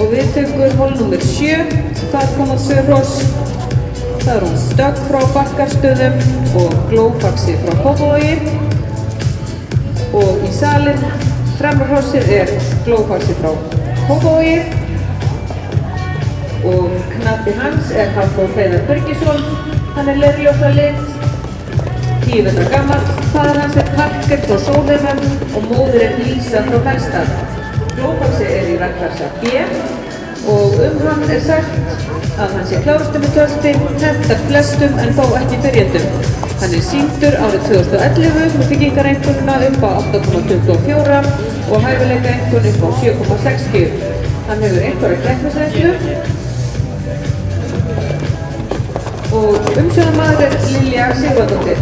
Og við tökum hol númer 7, þar koma 2 hross. Það er hún Dögg frá Bakkarstöðum og Glófaxi frá Kópavogi. Og í salinn, fremra hrossið er Glófaxi frá Kópavogi. Og knappi hans er Hafþór Hreiðar Birgisson. Hann er leirljósa lit, 10 vetra gamall. Faðir hans er Parker frá Sólheimum og móðir er Lísa frá Melstað. Glófaxi er í verklasa B og hann er sagt að hann sé klárastur með töltin, hentar flestum en þó ekki byrjendum. Hann er sýndur árið 2011 með byggingareinkunnina upp á 8,24 og hæfileikaeinkunn upp á 7,60. Hann hefur einhverja keppnisreynslu og umsjónarmaður er Lilja Sigurðardóttir.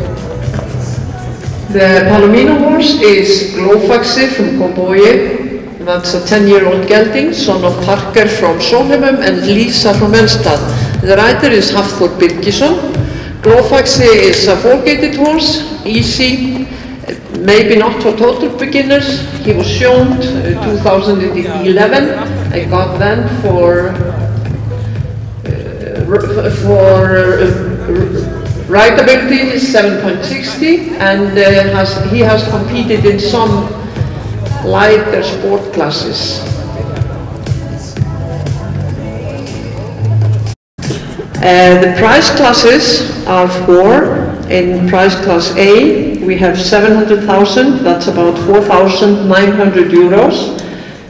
The Palomino horse is Glófaxi from Kópavogi. That's a 10-year-old gelding, son of Parker from Sólheimum and Lisa from Melstað. The rider is Hafþór Birgisson. Glófaxi is a four-gated horse, easy, maybe not for total beginners. He was shown 2011. I got then for rideability is 7.60, and he has competed in some lighter sport classes. The prize classes are 4. In prize class A we have 700,000, that's about 4,900 euros.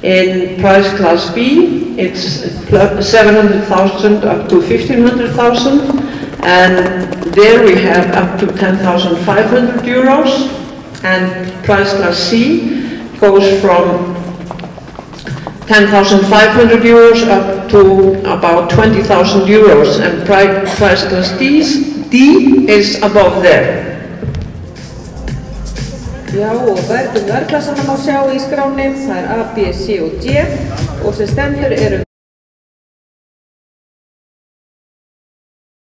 In prize class B it's 700,000 up to 1,500,000, and there we have up to 10,500 euros. And prize class C goes from 10,500 euros up to about 20,000 euros, and prize class D is above there. Já, og verðklassana má sjá í skránni, það er A, B, C og D, og sem stendur eru